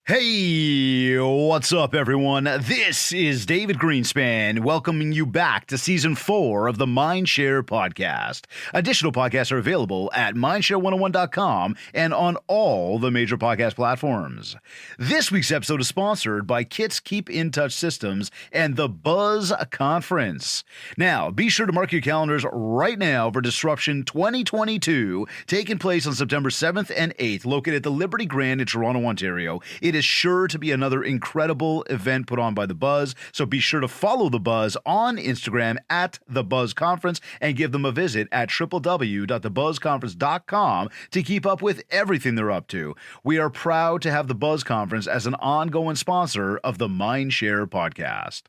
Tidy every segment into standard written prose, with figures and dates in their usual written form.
Hey, what's up, everyone? This is David Greenspan welcoming you back to Season 4 of the Mindshare Podcast. Additional podcasts are available at mindshare101.com and on all the major podcast platforms. This week's episode is sponsored by Kit's Keep in Touch Systems and the Buzz Conference. Now, be sure to mark your calendars right now for Disruption 2022, taking place on September 7th and 8th, located at the Liberty Grand in Toronto, Ontario. It is sure to be another incredible event put on by The Buzz, so be sure to follow The Buzz on Instagram at The Buzz Conference and give them a visit at www.thebuzzconference.com to keep up with everything they're up to. We are proud to have The Buzz Conference as an ongoing sponsor of the Mindshare Podcast.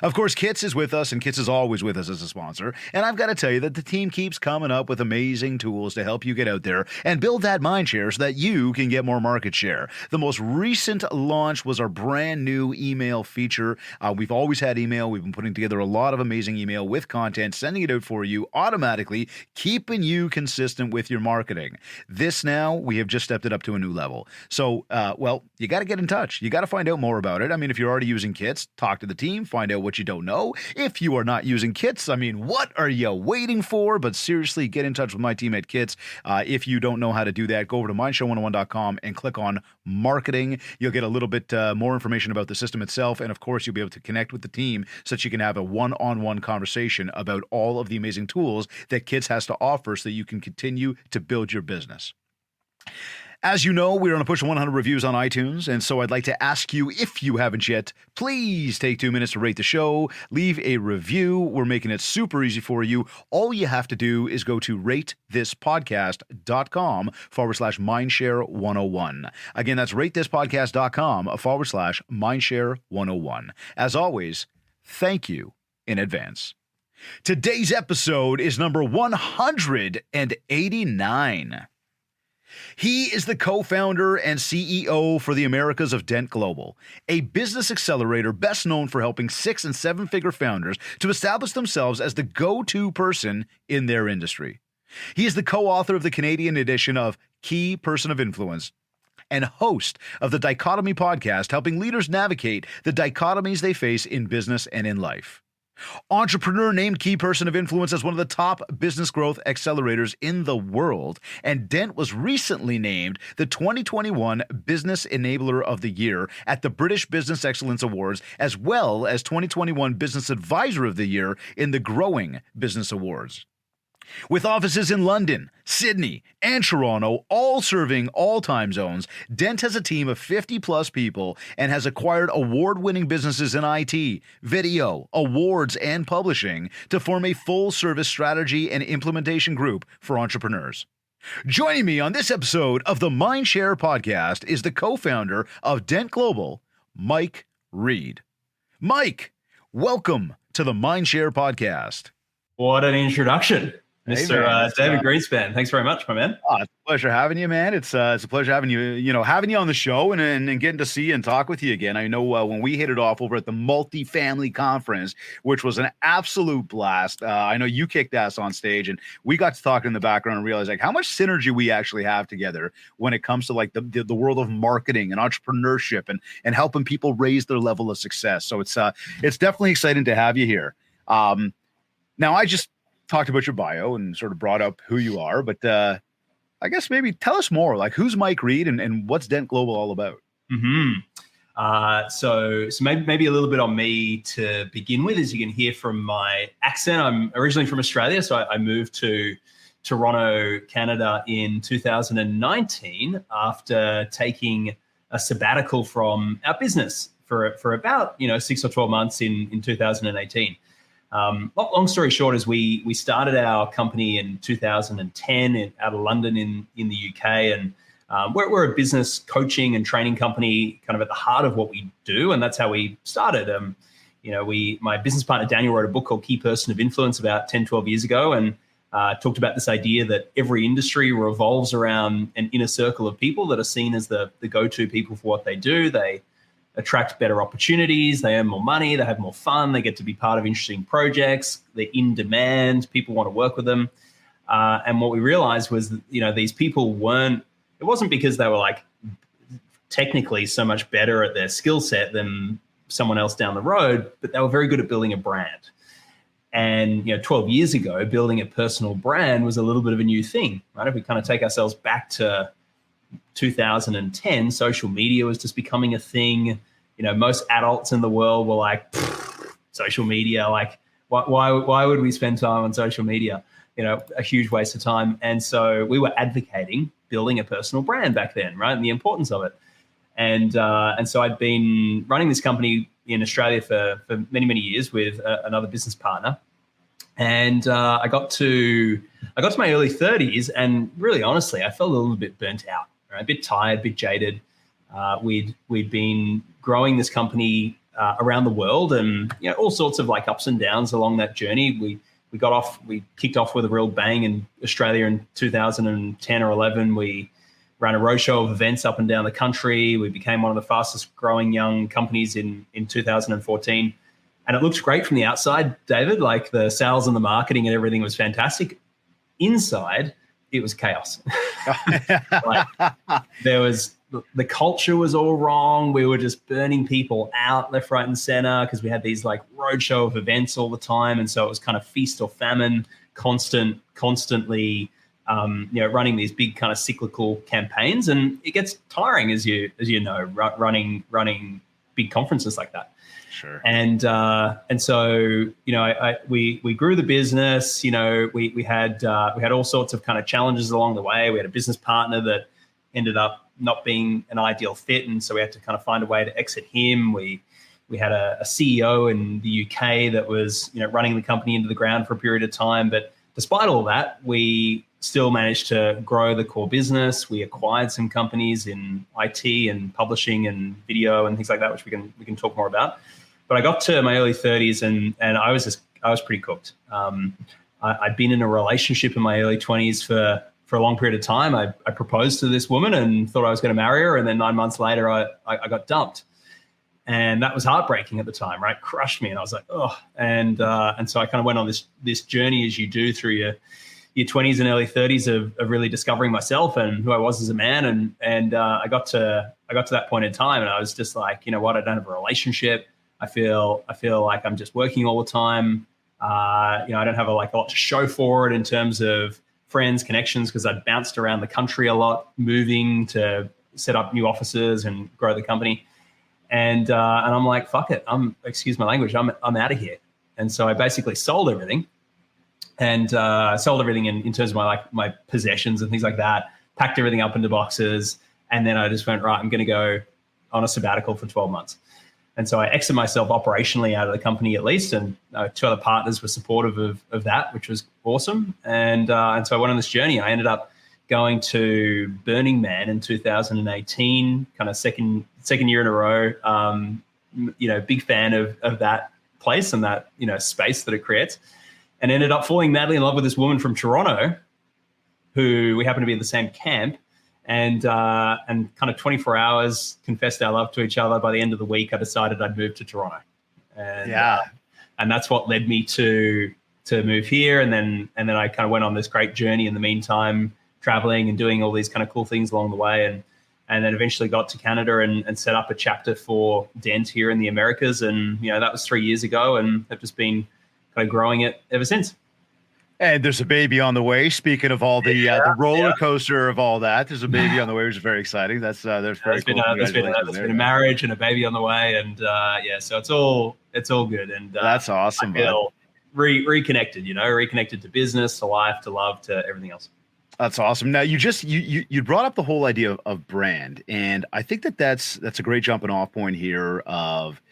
Of course, Kits is with us, and Kits is always with us as a sponsor, and I've got to tell you that the team keeps coming up with amazing tools to help you get out there and build that mind share so that you can get more market share. The most recent launch was our brand new email feature. We've always had email. We've been putting together a lot of amazing email with content, sending it out for you automatically, keeping you consistent with your marketing. This now, we have just stepped it up to a new level. So, you got to get in touch. You got to find out more about it. I mean, if you're already using Kits, talk to the team, find out what you don't know. If you are not using Kits, I mean, what are you waiting for? But seriously, get in touch with my team at Kits. If you don't know how to do that, go over to mindshare101.com and click on marketing. You'll get a little bit more information about the system itself. And of course, you'll be able to connect with the team so that you can have a one-on-one conversation about all of the amazing tools that Kits has to offer so that you can continue to build your business. As you know, we're on a push of 100 reviews on iTunes, and so I'd like to ask you, if you haven't yet, please take 2 minutes to rate the show, leave a review. We're making it super easy for you. All you have to do is go to ratethispodcast.com/mindshare101. Again, that's ratethispodcast.com/mindshare101. As always, thank you in advance. Today's episode is number 189. He is the co-founder and CEO for the Americas of Dent Global, a business accelerator best known for helping 6- and 7-figure founders to establish themselves as the go-to person in their industry. He is the co-author of the Canadian edition of Key Person of Influence and host of the Dichotomy podcast, helping leaders navigate the dichotomies they face in business and in life. Entrepreneur named Key Person of Influence as one of the top business growth accelerators in the world, and Dent was recently named the 2021 Business Enabler of the Year at the British Business Excellence Awards, as well as 2021 Business Advisor of the Year in the Growing Business Awards. With offices in London, Sydney, and Toronto, all serving all time zones, Dent has a team of 50-plus people and has acquired award-winning businesses in IT, video, awards, and publishing to form a full-service strategy and implementation group for entrepreneurs. Joining me on this episode of the Mindshare Podcast is the co-founder of Dent Global, Mike Reid. Mike, welcome to the Mindshare Podcast. What an introduction. Mr. David Greenspan. Thanks very much, my man. It's a pleasure having you, man. It's a pleasure having you on the show and getting to see and talk with you again. I know when we hit it off over at the Multifamily Conference, which was an absolute blast. I know you kicked ass on stage, and we got to talk in the background and realize like how much synergy we actually have together when it comes to like the world of marketing and entrepreneurship and helping people raise their level of success. So it's definitely exciting to have you here. Now I just talked about your bio and sort of brought up who you are, but I guess maybe tell us more, like who's Mike Reid and what's Dent Global all about? So maybe a little bit on me to begin with. As you can hear from my accent, I'm originally from Australia, so I moved to Toronto, Canada in 2019 after taking a sabbatical from our business for about 6 or 12 months in 2018. Long story short is we started our company in 2010 out of London in the UK, and we're a business coaching and training company kind of at the heart of what we do, and that's how we started. My business partner Daniel wrote a book called Key Person of Influence about 10, 12 years ago, and talked about this idea that every industry revolves around an inner circle of people that are seen as the go-to people for what they do. They attract better opportunities, they earn more money, they have more fun, they get to be part of interesting projects, they're in demand, people want to work with them. And what we realized was that, these people it wasn't because they were like technically so much better at their skill set than someone else down the road, but they were very good at building a brand. And 12 years ago, building a personal brand was a little bit of a new thing, right? If we kind of take ourselves back to 2010, social media was just becoming a thing. Most adults in the world were like, social media, like why would we spend time on social media? A huge waste of time. And so we were advocating building a personal brand back then, right? And the importance of it. And so I'd been running this company in Australia for many, many years with another business partner. And I got to my early 30s, and really honestly, I felt a little bit burnt out, right? A bit tired, a bit jaded. We'd been growing this company around the world, and all sorts of like ups and downs along that journey. We kicked off with a real bang in Australia in 2010 or 11. We ran a roadshow of events up and down the country. We became one of the fastest growing young companies in 2014. And it looks great from the outside, David, like the sales and the marketing and everything was fantastic. Inside, it was chaos. Like, the culture was all wrong. We were just burning people out left, right, and center because we had these like roadshow of events all the time. And so it was kind of feast or famine, constantly running these big kind of cyclical campaigns, and it gets tiring as you know, running big conferences like that. Sure. And so we grew the business. We had all sorts of kind of challenges along the way. We had a business partner that ended up not being an ideal fit, and so we had to kind of find a way to exit him. We had a CEO in the UK that was running the company into the ground for a period of time, but despite all that, we still managed to grow the core business. We acquired some companies in IT and publishing and video and things like that, which we can talk more about. But I got to my early 30s and I was pretty cooked. I'd been in a relationship in my early 20s for a long period of time. I proposed to this woman and thought I was going to marry her, and then 9 months later, I got dumped. And that was heartbreaking at the time, right? Crushed me. And I was like, oh. And so I kind of went on this journey, as you do through your 20s and early 30s of really discovering myself and who I was as a man. And I got to that point in time, and I was just like, you know what? I don't have a relationship. I feel like I'm just working all the time. I don't have a lot to show for it in terms of friends, connections, because I bounced around the country a lot, moving to set up new offices and grow the company. And I'm like, fuck it. Excuse my language. I'm out of here. And so I basically sold everything, and sold everything in terms of my possessions and things like that. Packed everything up into boxes, and then I just went, right, I'm going to go on a sabbatical for 12 months. And so I exited myself operationally out of the company at least, and two other partners were supportive of that, which was awesome. And so I went on this journey. I ended up going to Burning Man in 2018, kind of second year in a row. Big fan of that place and that space that it creates, and ended up falling madly in love with this woman from Toronto, who we happened to be in the same camp. And kind of 24 hours confessed our love to each other. By the end of the week, I decided I'd move to Toronto, and that's what led me to move here. And then I kind of went on this great journey in the meantime, traveling and doing all these kind of cool things along the way, and then eventually got to Canada and set up a chapter for Dent here in the Americas. And that was 3 years ago, and I've just been kind of growing it ever since. And there's a baby on the way. Speaking of all the roller coaster of all that, there's a baby on the way, which is very exciting. That's very cool. There's been a marriage and a baby on the way, and so it's all good. And that's awesome. I feel reconnected, reconnected to business, to life, to love, to everything else. That's awesome. Now you brought up the whole idea of brand, and I think that's a great jumping off point here. Of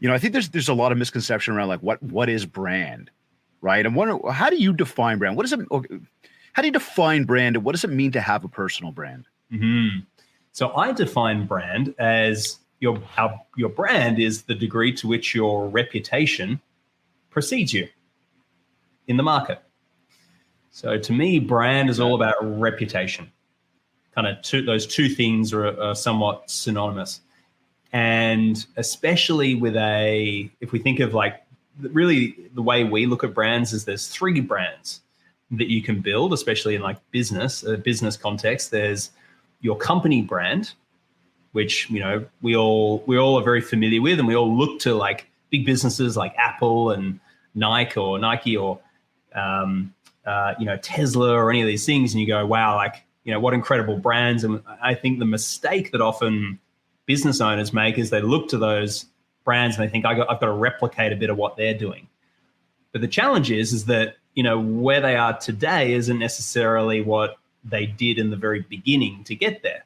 I think there's a lot of misconception around like what is brand. Right. I'm wondering, how do you define brand? How do you define brand, and what does it mean to have a personal brand? Mm-hmm. So I define brand as your brand is the degree to which your reputation precedes you in the market. So to me, brand is all about reputation. Kind of those two things are somewhat synonymous. And especially if we think of really the way we look at brands is there's 3 brands that you can build, especially in business context. There's your company brand, which we all are very familiar with, and we all look to like big businesses like Apple and Nike or Tesla or any of these things, and you go, wow, like, what incredible brands. And I think the mistake that often business owners make is they look to those brands and they think I've got to replicate a bit of what they're doing. But the challenge is that where they are today isn't necessarily what they did in the very beginning to get there.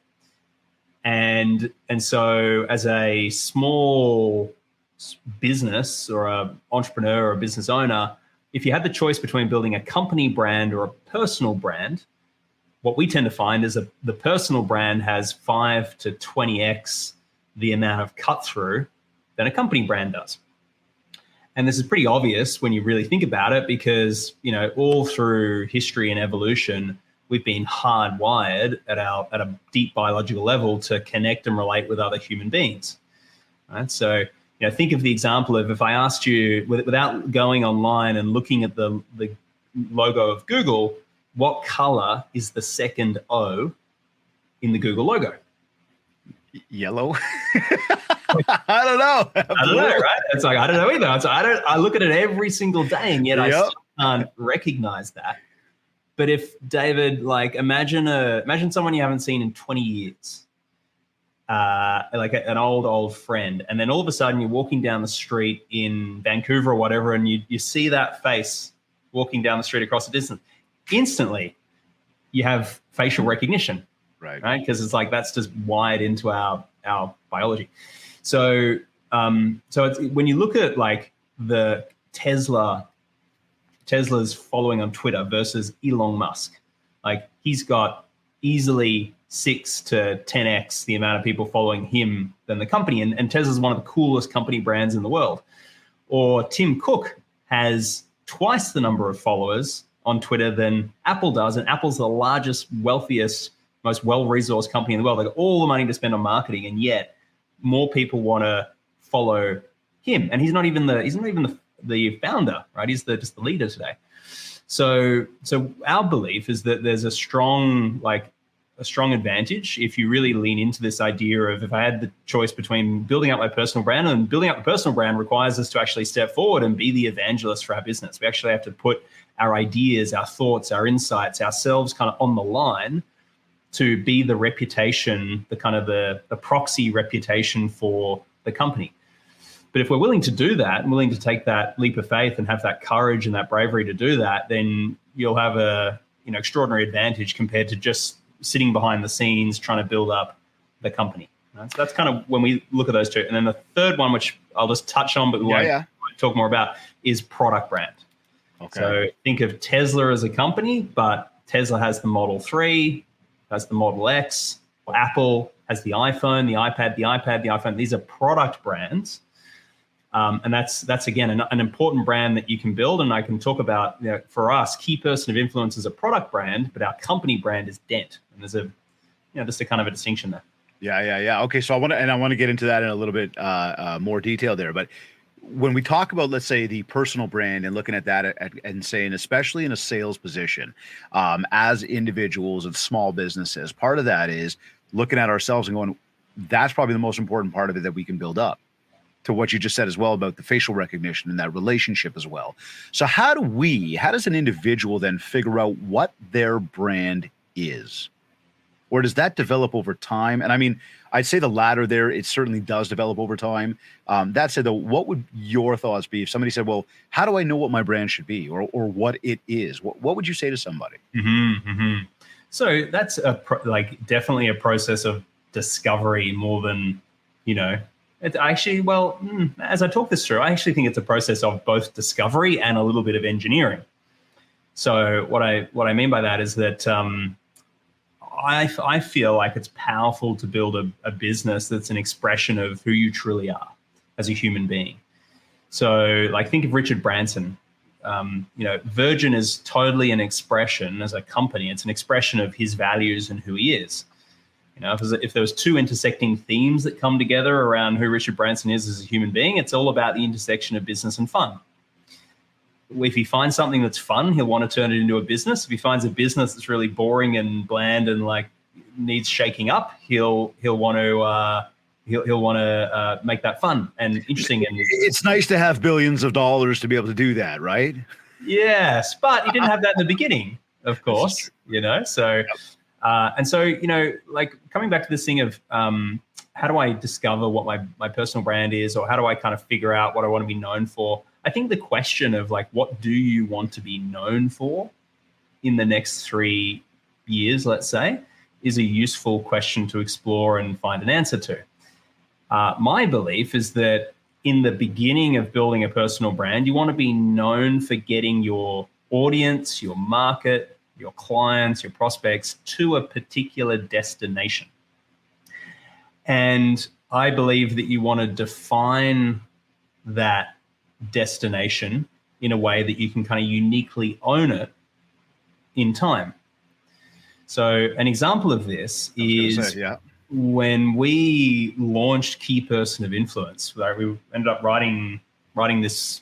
And so as a small business or an entrepreneur or a business owner, if you had the choice between building a company brand or a personal brand, what we tend to find is the personal brand has 5 to 20x the amount of cut through than a company brand does. And this is pretty obvious when you really think about it, because all through history and evolution, we've been hardwired at a deep biological level to connect and relate with other human beings. Right? So, think of the example of if I asked you, without going online and looking at the logo of Google, what color is the second O in the Google logo? Yellow. I don't know. I don't know, right? It's like, I don't know either. I look at it every single day, and yet I still can't recognize that. But if David, like, imagine someone you haven't seen in 20 years, like an old friend, and then all of a sudden you're walking down the street in Vancouver or whatever, and you see that face walking down the street across the distance. Instantly, you have facial recognition, right? Because it's like that's just wired into our biology. So it's, when you look at like the Tesla's following on Twitter versus Elon Musk, like he's got easily 6 to 10x the amount of people following him than the company, and Tesla's one of the coolest company brands in the world. Or Tim Cook has twice the number of followers on Twitter than Apple does, and Apple's the largest, wealthiest, most well-resourced company in the world. They got all the money to spend on marketing, and yet more people want to follow him. And he's not even the founder, right? He's just the leader today. So our belief is that there's a strong advantage if you really lean into this idea of, if I had the choice between building up my personal brand, and building up the personal brand requires us to actually step forward and be the evangelist for our business. We actually have to put our ideas, our thoughts, our insights, ourselves kind of on the line to be the reputation, the proxy reputation for the company. But if we're willing to do that and willing to take that leap of faith and have that courage and that bravery to do that, then you'll have a extraordinary advantage compared to just sitting behind the scenes trying to build up the company. Right? So that's kind of when we look at those two. And then the third one, which I'll just touch on, but we won't talk more about, is product brand. Okay. So think of Tesla as a company, but Tesla has the Model 3, has the Model X, or Apple has the iPhone, the iPad, the iPhone. These are product brands. And that's again, an important brand that you can build. And I can talk about, for us, key person of influence is a product brand, but our company brand is Dent. And there's just a kind of a distinction there. Yeah. Okay. So I want to get into that in a little bit more detail there. But when we talk about, let's say, the personal brand and looking at that and saying, especially in a sales position, as individuals and small businesses, part of that is looking at ourselves and going, that's probably the most important part of it that we can build up, to what you just said as well about the facial recognition and that relationship as well. So how does an individual then figure out what their brand is? Or does that develop over time? And I mean, I'd say the latter there, it certainly does develop over time. That said, though, what would your thoughts be if somebody said, well, how do I know what my brand should be or what it is? What would you say to somebody? So that's definitely a process of discovery more than, it's actually, as I talk this through, I actually think it's a process of both discovery and a little bit of engineering. So what I mean by that is that I feel like it's powerful to build a business that's an expression of who you truly are as a human being. So think of Richard Branson. Virgin is totally an expression as a company. It's an expression of his values and who he is. If there was two intersecting themes that come together around who Richard Branson is as a human being, it's all about the intersection of business and fun. If he finds something that's fun, he'll want to turn it into a business. If he finds a business that's really boring and bland and needs shaking up, he'll want to make that fun and interesting. And it's nice to have billions of dollars to be able to do that, right? yes, but he didn't have that in the beginning, of course. So and so like coming back to this thing of how do I discover what my personal brand is, or how do I kind of figure out what I want to be known for? I think the question of like, what do you want to be known for in the next 3 years, let's say, is a useful question to explore and find an answer to. My belief is that in the beginning of building a personal brand, you want to be known for getting your audience, your market, your clients, your prospects to a particular destination. And I believe that you want to define that destination in a way that you can kind of uniquely own it in time. So an example of this is when we launched Key Person of Influence. We ended up writing this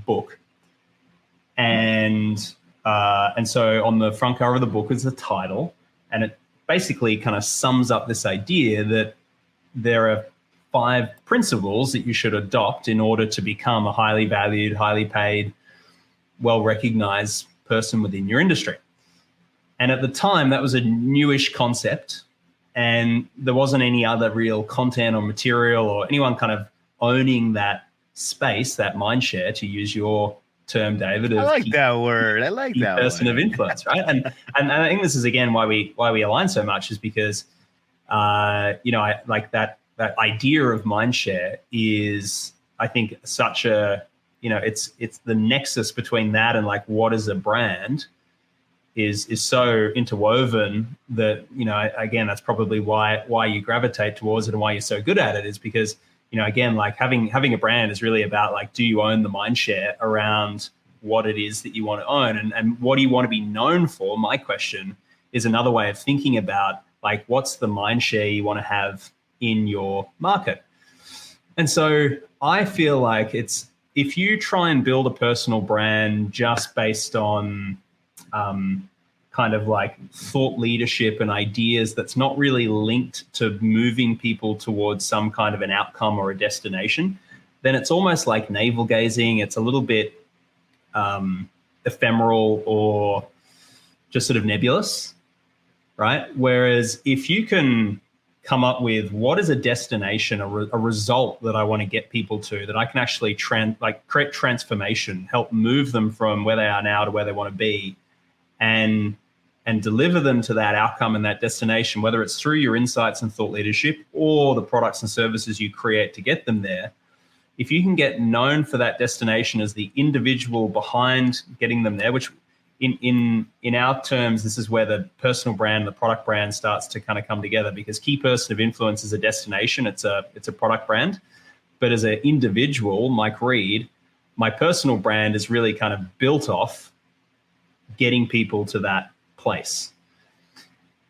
book, and so on the front cover of the book is the title, and it basically kind of sums up this idea that there are 5 principles that you should adopt in order to become a highly valued, highly paid, well-recognized person within your industry. And at the time, that was a newish concept, and there wasn't any other real content or material or anyone kind of owning that space, that mind share, to use your term, David. I like that word. I like that person word. of influence, right? And I think this is again why we align so much, is because I like that idea of mind share is, I think, such a it's the nexus between that and like what is a brand is so interwoven that again, that's probably why you gravitate towards it and why you're so good at it, is because again, like having a brand is really about like, do you own the mind share around what it is that you want to own, and what do you want to be known for? My question is another way of thinking about like, what's the mind share you want to have in your market? And so I feel like if you try and build a personal brand just based on kind of like thought leadership and ideas that's not really linked to moving people towards some kind of an outcome or a destination, then it's almost like navel gazing. It's a little bit ephemeral or just sort of nebulous, right? Whereas if you can come up with what is a destination, a result that I want to get people to, that I can actually create transformation, help move them from where they are now to where they want to be, and deliver them to that outcome and that destination, whether it's through your insights and thought leadership or the products and services you create to get them there. If you can get known for that destination as the individual behind getting them there, which in our terms, this is where the personal brand, the product brand starts to kind of come together, because Key Person of Influence is a destination. It's a product brand. But as an individual, Mike Reid, my personal brand is really kind of built off getting people to that place.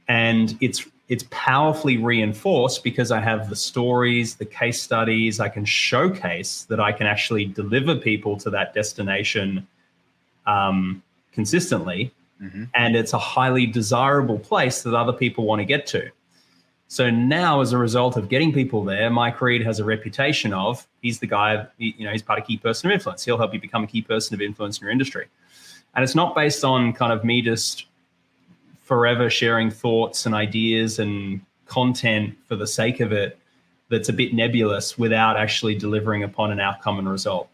And it's powerfully reinforced because I have the stories, the case studies, I can showcase that I can actually deliver people to that destination consistently. Mm-hmm. And it's a highly desirable place that other people want to get to. So now, as a result of getting people there, Mike Reid has a reputation of, he's the guy, he's part of Key Person of Influence. He'll help you become a key person of influence in your industry. And it's not based on kind of me just forever sharing thoughts and ideas and content for the sake of it that's a bit nebulous without actually delivering upon an outcome and result.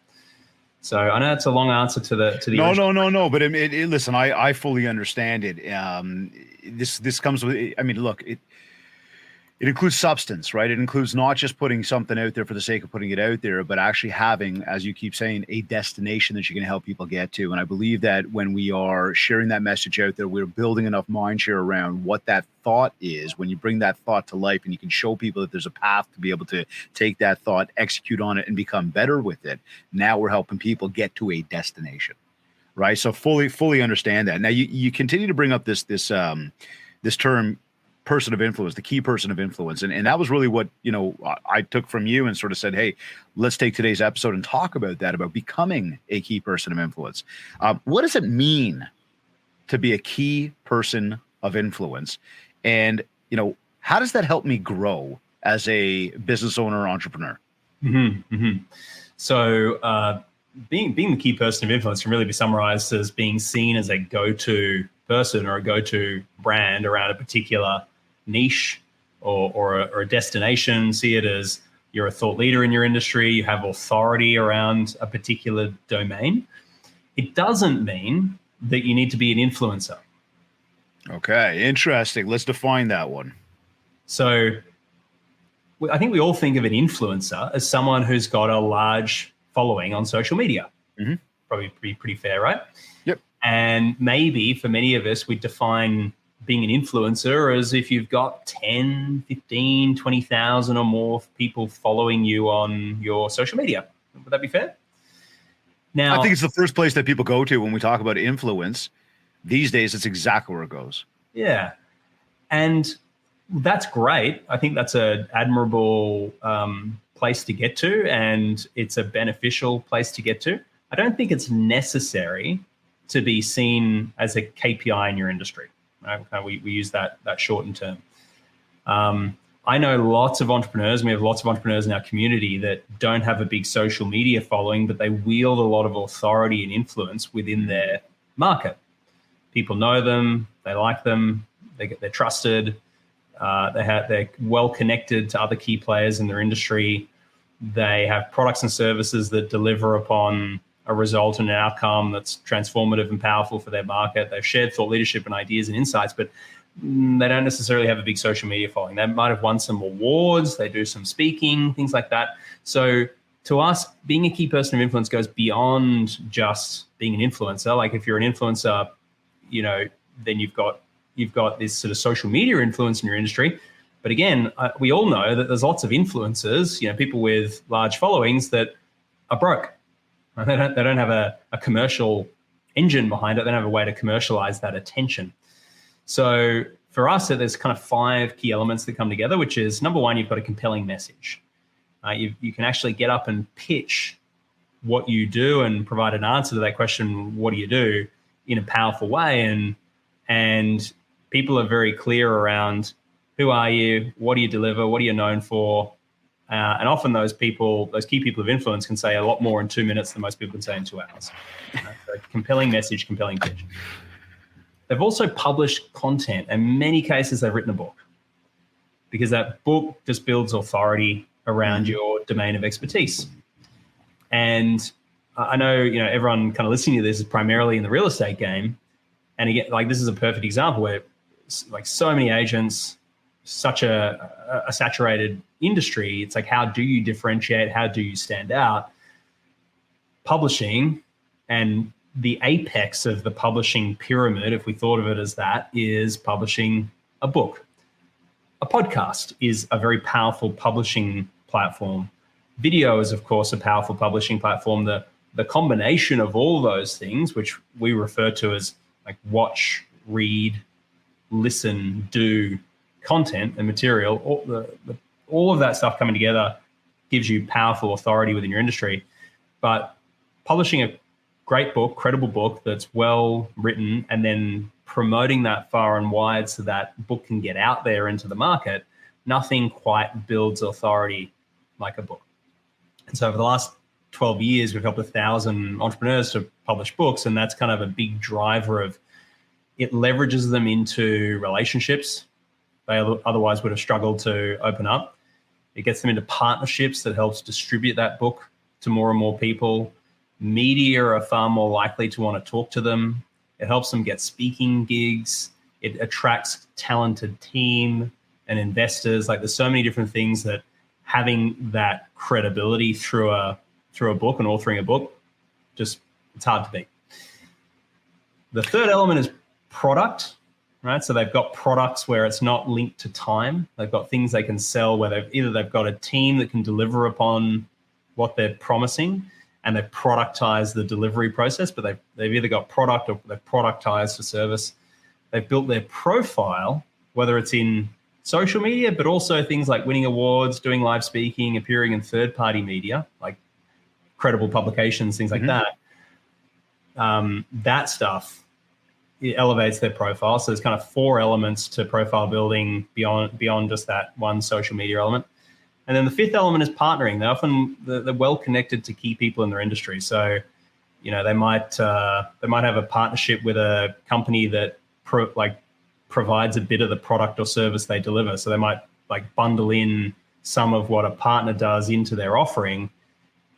So I know it's a long answer to the. No. But listen, I fully understand it. This comes with. I mean, look, it includes substance, right? It includes not just putting something out there for the sake of putting it out there, but actually having, as you keep saying, a destination that you can help people get to. And I believe that when we are sharing that message out there, we're building enough mind share around what that thought is. When you bring that thought to life and you can show people that there's a path to be able to take that thought, execute on it, and become better with it, now we're helping people get to a destination, right? So fully understand that. Now you continue to bring up this term, person of influence, the key person of influence. And that was really what, I took from you and sort of said, hey, let's take today's episode and talk about that, about becoming a key person of influence. What does it mean to be a key person of influence? And, how does that help me grow as a business owner or entrepreneur? So being the key person of influence can really be summarized as being seen as a go-to person or a go-to brand around a particular niche or a destination. See it as you're a thought leader in your industry, you have authority around a particular domain. It doesn't mean that you need to be an influencer. Okay, interesting. Let's define that one. So I think we all think of an influencer as someone who's got a large following on social media. Mm-hmm. Probably pretty fair, right? Yep. And maybe for many of us, we define being an influencer as if you've got 10, 15, 20,000 or more people following you on your social media. Would that be fair? Now, I think it's the first place that people go to when we talk about influence. These days, it's exactly where it goes. Yeah. And that's great. I think that's an admirable place to get to, and it's a beneficial place to get to. I don't think it's necessary to be seen as a KPI in your industry. Right? We use that shortened term. I know lots of entrepreneurs, and we have lots of entrepreneurs in our community that don't have a big social media following, but they wield a lot of authority and influence within their market. People know them, they like them, they're trusted, they're well connected to other key players in their industry. They have products and services that deliver upon a result and an outcome that's transformative and powerful for their market. They've shared thought leadership and ideas and insights, but they don't necessarily have a big social media following. They might have won some awards, they do some speaking, things like that. So to us, being a key person of influence goes beyond just being an influencer. Like if you're an influencer, then you've got this sort of social media influence in your industry. But again, we all know that there's lots of influencers, people with large followings that are broke. They don't have a commercial engine behind it. They don't have a way to commercialize that attention. So for us, there's kind of 5 key elements that come together, which is, number one, you've got a compelling message. You can actually get up and pitch what you do and provide an answer to that question, what do you do, in a powerful way. And people are very clear around who are you, what do you deliver, what are you known for? And often those key people of influence can say a lot more in 2 minutes than most people can say in 2 hours. So compelling message, compelling pitch. They've also published content. In many cases, they've written a book because that book just builds authority around your domain of expertise. And I know, everyone kind of listening to this is primarily in the real estate game. And again, like this is a perfect example where like so many agents, such a saturated industry. It's like, how do you differentiate? How do you stand out? Publishing, and the apex of the publishing pyramid, if we thought of it as that, is publishing a book. A podcast is a very powerful publishing platform. Video is, of course, a powerful publishing platform. The combination of all those things, which we refer to as like watch, read, listen, do, content and material, all of that stuff coming together gives you powerful authority within your industry. But publishing a great book, credible book that's well written, and then promoting that far and wide so that book can get out there into the market, nothing quite builds authority like a book. And so over the last 12 years, we've helped 1,000 entrepreneurs to publish books, and that's kind of a big driver of it. Leverages them into relationships they otherwise would have struggled to open up. It gets them into partnerships that helps distribute that book to more and more people. Media are far more likely to want to talk to them. It helps them get speaking gigs. It attracts talented team and investors. Like there's so many different things that having that credibility through a book and authoring a book, just it's hard to beat. The third element is product, right? So they've got products where it's not linked to time. They've got things they can sell where they've got a team that can deliver upon what they're promising, and they've productized the delivery process, but they've either got product or they've productized the service. They've built their profile, whether it's in social media, but also things like winning awards, doing live speaking, appearing in third-party media, like credible publications, things like that. That stuff it elevates their profile. So there's kind of 4 elements to profile building beyond just that one social media element. And then the 5th element is partnering. They're well connected to key people in their industry. So, they might have a partnership with a company that provides a bit of the product or service they deliver. So they might bundle in some of what a partner does into their offering,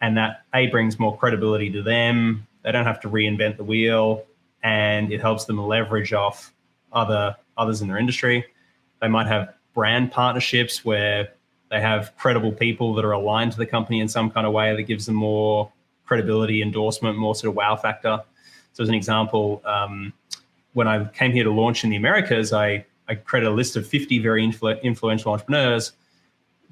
and that brings more credibility to them. They don't have to reinvent the wheel, and it helps them leverage off others in their industry. They might have brand partnerships where they have credible people that are aligned to the company in some kind of way that gives them more credibility, endorsement, more sort of wow factor. So as an example, when I came here to launch in the Americas, I created a list of 50 very influential entrepreneurs,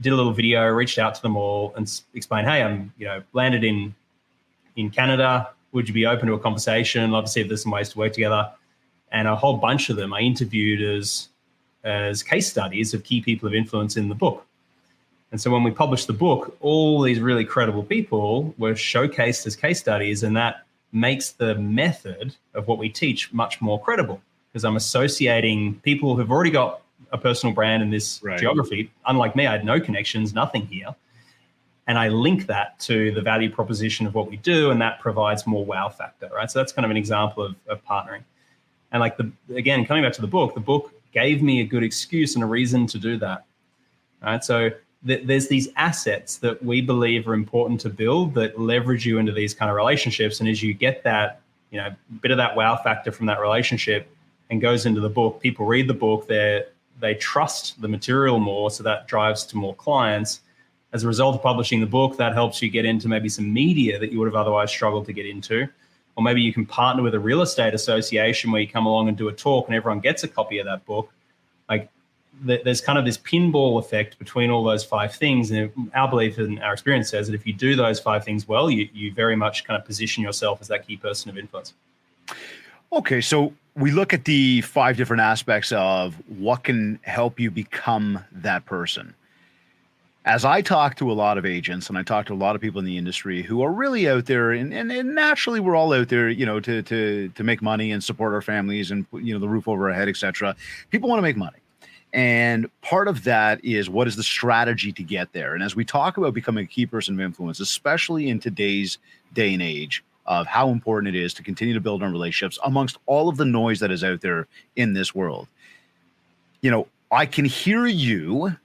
did a little video, reached out to them all and explained, hey, I'm landed in Canada. Would you be open to a conversation? Love to see if there's some ways to work together. And a whole bunch of them I interviewed as case studies of key people of influence in the book. And so when we published the book, all these really credible people were showcased as case studies, and that makes the method of what we teach much more credible, because I'm associating people who've already got a personal brand in this geography. Unlike me, I had no connections, nothing here. And I link that to the value proposition of what we do, and that provides more wow factor, right? So that's kind of an example of partnering. And again, coming back to the book gave me a good excuse and a reason to do that, right? So there's these assets that we believe are important to build that leverage you into these kind of relationships. And as you get that, bit of that wow factor from that relationship and goes into the book, people read the book, they trust the material more, so that drives to more clients. As a result of publishing the book, that helps you get into maybe some media that you would have otherwise struggled to get into. Or maybe you can partner with a real estate association where you come along and do a talk and everyone gets a copy of that book. There's kind of this pinball effect between all those 5 things. And our belief and our experience says that if you do those 5 things well, you very much kind of position yourself as that key person of influence. Okay, so we look at the 5 different aspects of what can help you become that person. As I talk to a lot of agents and I talk to a lot of people in the industry who are really out there, and naturally we're all out there, to make money and support our families and put, the roof over our head, etc. People want to make money. And part of that is, what is the strategy to get there? And as we talk about becoming a key person of influence, especially in today's day and age, of how important it is to continue to build on relationships amongst all of the noise that is out there in this world. I can hear you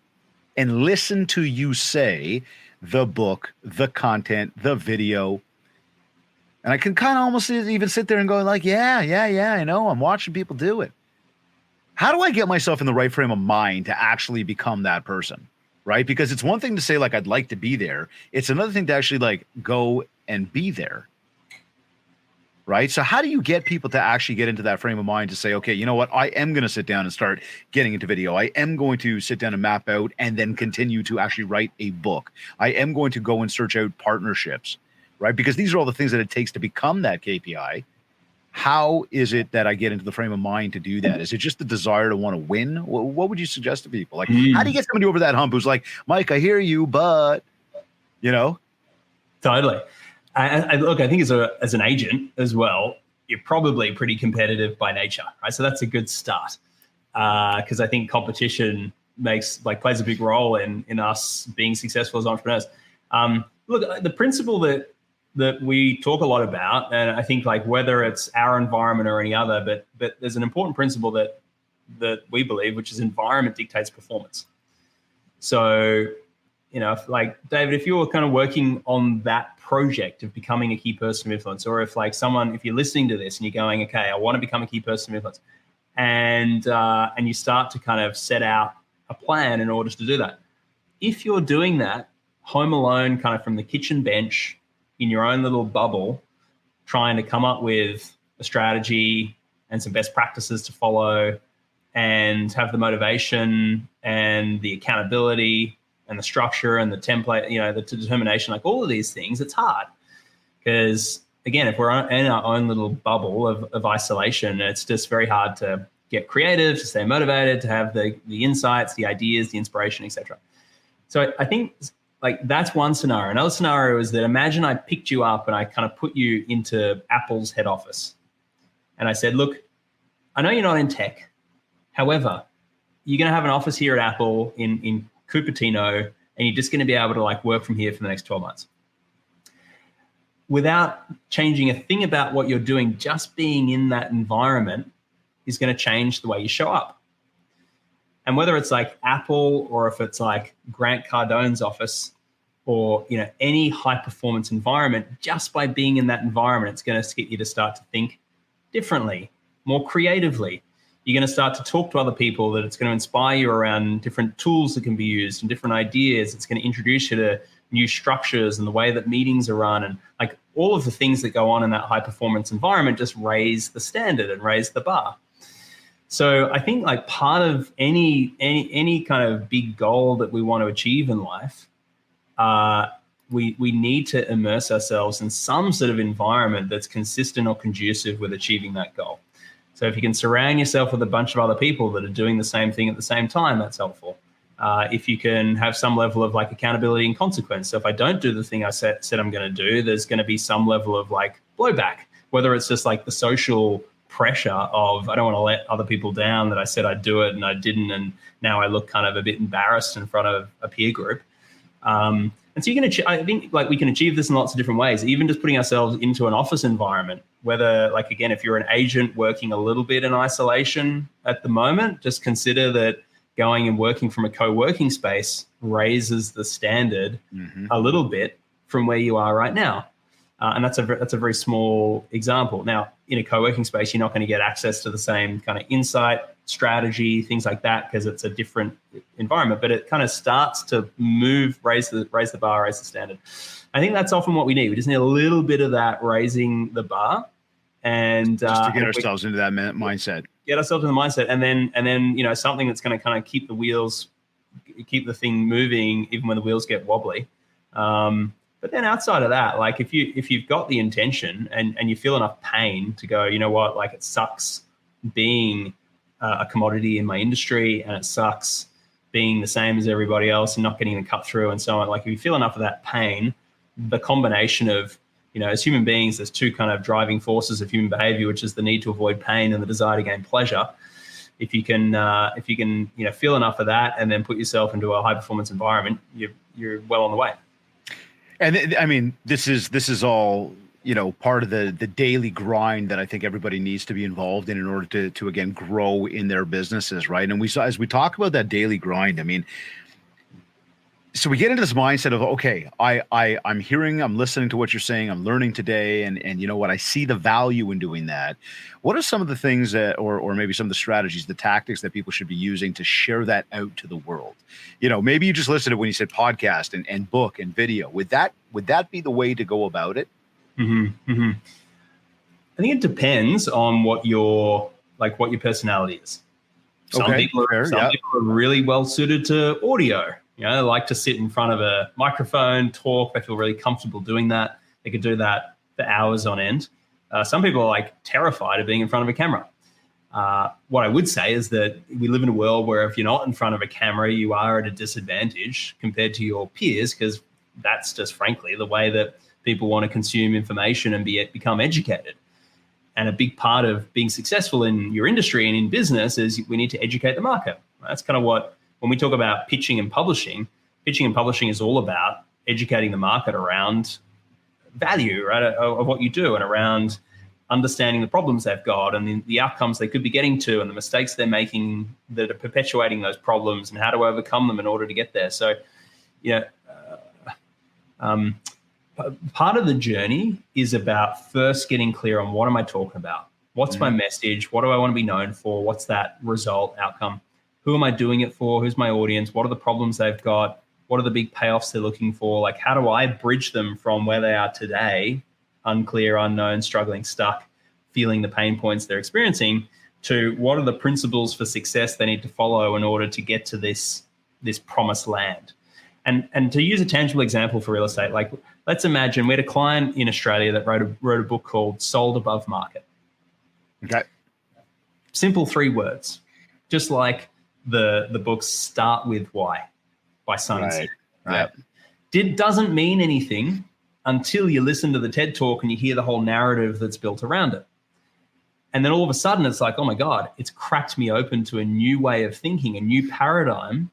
and listen to you say the book, the content, the video, and I can kind of almost even sit there and go yeah, I know, I'm watching people do it. How do I get myself in the right frame of mind to actually become that person, right? Because it's one thing to say, I'd like to be there. It's another thing to actually go and be there, right? So how do you get people to actually get into that frame of mind to say, okay, you know what? I am going to sit down and start getting into video. I am going to sit down and map out and then continue to actually write a book. I am going to go and search out partnerships, right? Because these are all the things that it takes to become that KPI. How is it that I get into the frame of mind to do that? Is it just the desire to want to win? What would you suggest to people? How do you get somebody over that hump who's like, Mike, I hear you, but, Totally. Look, I think as an agent as well, you're probably pretty competitive by nature, right? So that's a good start, because I think competition plays a big role in us being successful as entrepreneurs. Look, the principle that we talk a lot about, and I think whether it's our environment or any other, but there's an important principle that we believe, which is environment dictates performance. So, David, if you're kind of working on that project of becoming a key person of influence, or if if you're listening to this and you're going, okay, I want to become a key person of influence, and you start to kind of set out a plan in order to do that. If you're doing that home alone, kind of from the kitchen bench in your own little bubble, trying to come up with a strategy and some best practices to follow, and have the motivation and the accountability and the structure and the template, the determination, all of these things, it's hard. Because again, if we're in our own little bubble of isolation, it's just very hard to get creative, to stay motivated, to have the insights, the ideas, the inspiration, etc. So I think that's one scenario. Another scenario is that imagine I picked you up and I kind of put you into Apple's head office. And I said, look, I know you're not in tech. However, you're going to have an office here at Apple in Cupertino, and you're just going to be able to like work from here for the next 12 months. Without changing a thing about what you're doing, just being in that environment is going to change the way you show up. And whether it's like Apple or if it's like Grant Cardone's office or any high performance environment, just by being in that environment, it's going to get you to start to think differently, more creatively. You're going to start to talk to other people, that it's going to inspire you around different tools that can be used and different ideas. It's going to introduce you to new structures and the way that meetings are run, and like all of the things that go on in that high performance environment just raise the standard and raise the bar. So I think like part of any kind of big goal that we want to achieve in life, we need to immerse ourselves in some sort of environment that's consistent or conducive with achieving that goal. So if you can surround yourself with a bunch of other people that are doing the same thing at the same time, that's helpful. If you can have some level of like accountability and consequence. So if I don't do the thing I said I'm going to do, there's going to be some level of like blowback, whether it's just like the social pressure of, I don't want to let other people down that I said I'd do it and I didn't, and now I look kind of a bit embarrassed in front of a peer group. And so I think like we can achieve this in lots of different ways, even just putting ourselves into an office environment, whether like, again, if you're an agent working a little bit in isolation at the moment, just consider that going and working from a co-working space raises the standard a little bit from where you are right now. And that's a very small example. Now, in a co-working space, you're not going to get access to the same kind of insight, strategy, things like that, because it's a different environment. But it kind of starts to raise the bar, raise the standard. I think that's often what we need. We just need a little bit of that raising the bar, and just to get ourselves into that mindset. Get ourselves in the mindset, and then something that's going to kind of keep the thing moving, even when the wheels get wobbly. But then outside of that, like if you've got the intention and you feel enough pain to go, you know what, like it sucks being a commodity in my industry, and it sucks being the same as everybody else and not getting the cut through and so on. Like if you feel enough of that pain, the combination of, as human beings, there's two kind of driving forces of human behavior, which is the need to avoid pain and the desire to gain pleasure. If you can feel enough of that and then put yourself into a high performance environment, you're well on the way. And I mean, this is all, part of the daily grind that I think everybody needs to be involved in order to again grow in their businesses, right? And as we talk about that daily grind, I mean, so we get into this mindset of, okay, I'm listening to what you're saying, I'm learning today, and you know what, I see the value in doing that. What are some of the things that, or maybe some of the strategies, the tactics that people should be using to share that out to the world? Maybe you just listed it when you said podcast and book and video. Would that be the way to go about it? Mm-hmm. Mm-hmm. I think it depends on what your personality is. Some people are really well suited to audio. They like to sit in front of a microphone, talk. They feel really comfortable doing that. They could do that for hours on end. Some people are like terrified of being in front of a camera. What I would say is that we live in a world where if you're not in front of a camera, you are at a disadvantage compared to your peers, because that's just frankly the way that people want to consume information and become educated. And a big part of being successful in your industry and in business is we need to educate the market. That's kind of what, when we talk about pitching and publishing is all about educating the market around value, right, of what you do, and around understanding the problems they've got and the outcomes they could be getting to and the mistakes they're making that are perpetuating those problems and how to overcome them in order to get there. So, part of the journey is about first getting clear on what am I talking about? What's my message? What do I want to be known for? What's that result outcome? Who am I doing it for? Who's my audience? What are the problems they've got? What are the big payoffs they're looking for? Like, how do I bridge them from where they are today, unclear, unknown, struggling, stuck, feeling the pain points they're experiencing, to what are the principles for success they need to follow in order to get to this promised land? And to use a tangible example for real estate, like let's imagine we had a client in Australia that wrote a book called Sold Above Market. Okay. Simple 3 words, just like the books Start With Why by Simon Sinek, right? Yep. Doesn't mean anything until you listen to the TED Talk and you hear the whole narrative that's built around it. And then all of a sudden it's like, oh my God, it's cracked me open to a new way of thinking, a new paradigm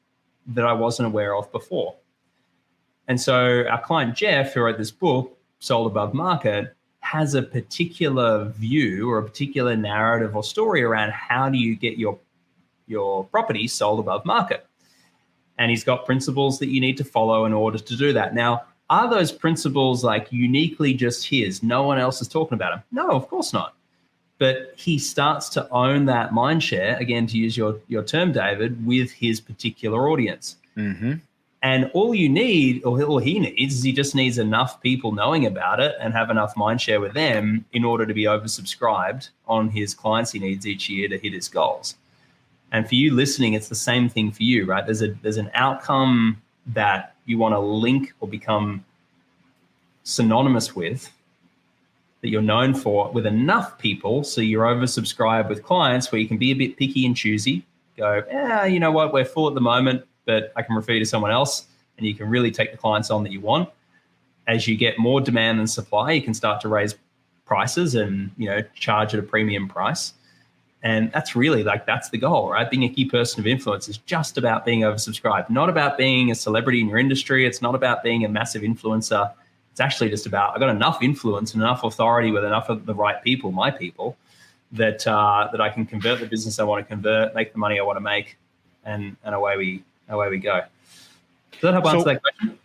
that I wasn't aware of before. And so our client, Jeff, who wrote this book, Sold Above Market, has a particular view or a particular narrative or story around how do you get your property sold above market. And he's got principles that you need to follow in order to do that. Now, are those principles like uniquely just his? No one else is talking about them? No, of course not. But he starts to own that mind share, again, to use your term, David, with his particular audience. Mm-hmm. And all you need, or all he needs, is he just needs enough people knowing about it and have enough mind share with them in order to be oversubscribed on his clients he needs each year to hit his goals. And for you listening, it's the same thing for you, right? There's an outcome that you want to link or become synonymous with, that you're known for, with enough people so you're oversubscribed with clients where you can be a bit picky and choosy. Go, you know what, we're full at the moment, but I can refer you to someone else, and you can really take the clients on that you want. As you get more demand than supply, you can start to raise prices and, charge at a premium price. And that's really that's the goal, right? Being a key person of influence is just about being oversubscribed, not about being a celebrity in your industry. It's not about being a massive influencer. It's actually just about, I've got enough influence and enough authority with enough of the right people, my people, that I can convert the business I want to convert, make the money I want to make, and away we go. Does that help answer that question?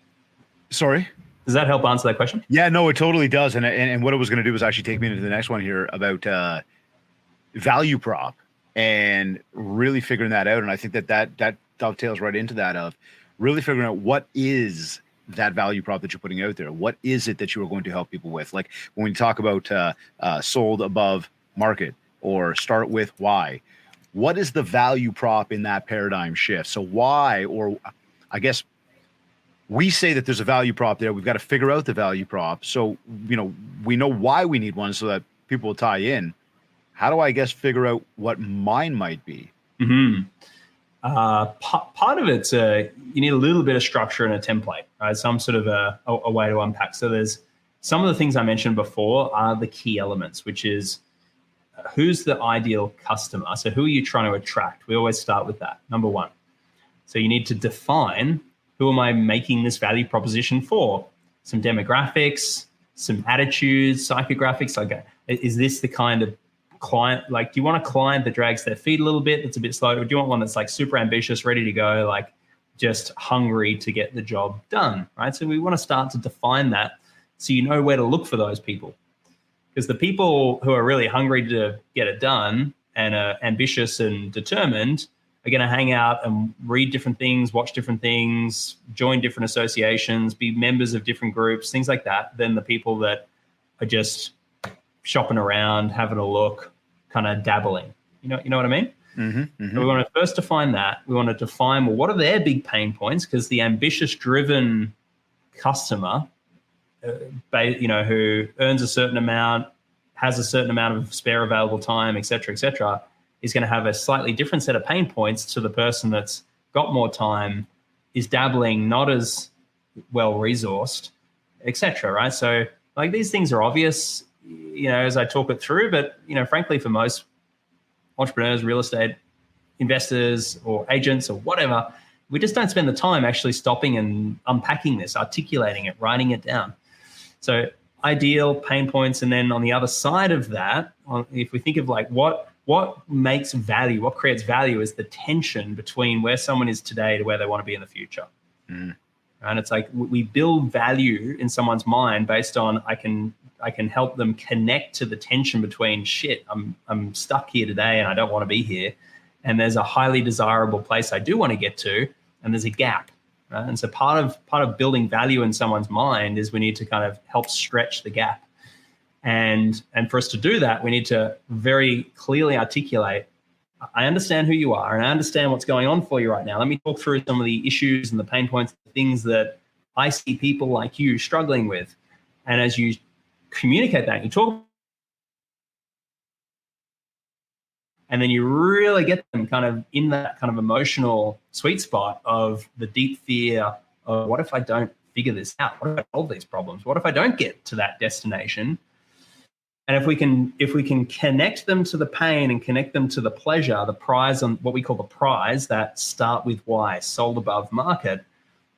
Sorry? Does that help answer that question? Yeah, no, it totally does. And what it was going to do was actually take me into the next one here about value prop and really figuring that out. And I think that dovetails right into that of really figuring out what is that value prop that you're putting out there. What is it that you are going to help people with? Like when we talk about sold above market or start with why, what is the value prop in that paradigm shift? So why, or I guess we say that there's a value prop there. We've got to figure out the value prop. So, we know why we need one so that people will tie in. How do I guess figure out what mine might be? Mm-hmm. Part of it's you need a little bit of structure and a template, right? Some sort of a way to unpack. So there's some of the things I mentioned before are the key elements, which is who's the ideal customer? So who are you trying to attract? We always start with that, number one. So you need to define, who am I making this value proposition for? Some demographics, some attitudes, psychographics. Like, is this the kind of client, do you want a client that drags their feet a little bit, that's a bit slow, or do you want one that's super ambitious, ready to go, just hungry to get the job done, right? So we want to start to define that so you know where to look for those people. Because the people who are really hungry to get it done and are ambitious and determined are going to hang out and read different things, watch different things, join different associations, be members of different groups, things like that, than the people that are just shopping around, having a look, kind of dabbling. You know what I mean? Mm-hmm, mm-hmm. So we want to first define that. We want to define, what are their big pain points? Because the ambitious, driven customer, who earns a certain amount, has a certain amount of spare available time, et cetera, is going to have a slightly different set of pain points to the person that's got more time, is dabbling, not as well resourced, et cetera, right? So these things are obvious, as I talk it through, but, frankly, for most entrepreneurs, real estate investors or agents or whatever, we just don't spend the time actually stopping and unpacking this, articulating it, writing it down. So ideal pain points. And then on the other side of that, if we think of what makes value, what creates value is the tension between where someone is today to where they want to be in the future. Mm. And it's we build value in someone's mind based on I can help them connect to the tension between I'm stuck here today and I don't want to be here, and there's a highly desirable place I do want to get to, and there's a gap. Right? And so part of building value in someone's mind is we need to kind of help stretch the gap. And for us to do that, we need to very clearly articulate, I understand who you are and I understand what's going on for you right now. Let me talk through some of the issues and the pain points, the things that I see people like you struggling with. And as you communicate that, you talk, and then you really get them kind of in that kind of emotional sweet spot of the deep fear of, what if I don't figure this out? What if I solve these problems? What if I don't get to that destination? And if we can connect them to the pain and connect them to the pleasure, the prize, on what we call the prize, that start with why, sold above market,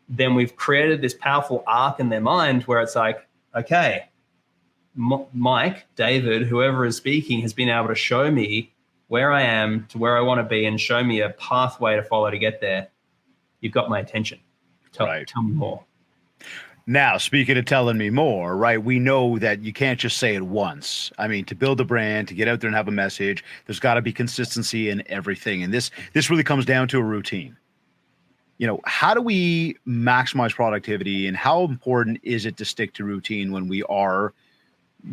then we've created this powerful arc in their mind where it's like, okay, Mike, David, whoever is speaking has been able to show me where I am to where I want to be and show me a pathway to follow to get there. You've got my attention. Tell me more. Now, speaking of telling me more, right, we know that you can't just say it once. I mean, to build a brand, to get out there and have a message, there's got to be consistency in everything. And this really comes down to a routine. You know, how do we maximize productivity, and how important is it to stick to routine when we are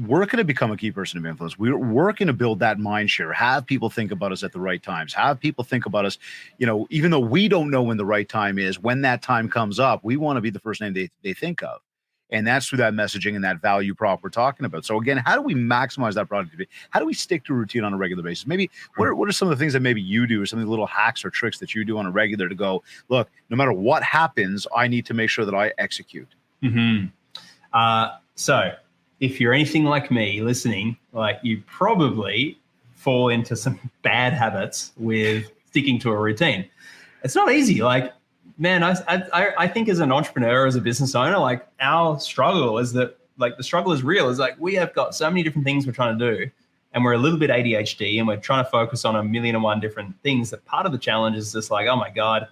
working to become a key person of influence? We're working to build that mind share, have people think about us at the right times, have people think about us, you know, even though we don't know when the right time is, when that time comes up, we want to be the first name they think of. And that's through that messaging and that value prop we're talking about. So again, how do we maximize that productivity? How do we stick to routine on a regular basis? Maybe what are some of the things that maybe you do, or some of the little hacks or tricks that you do on a regular to go, look, no matter what happens, I need to make sure that I execute. So if you're anything like me listening, like, you probably fall into some bad habits with sticking to a routine. It's not easy. Like, man, I think as an entrepreneur, as a business owner, like, our struggle is that, like, the struggle is real. Is like, we have got so many different things we're trying to do, and we're a little bit ADHD, and we're trying to focus on 1,000,001 different things. That part of the challenge is just like, oh my God,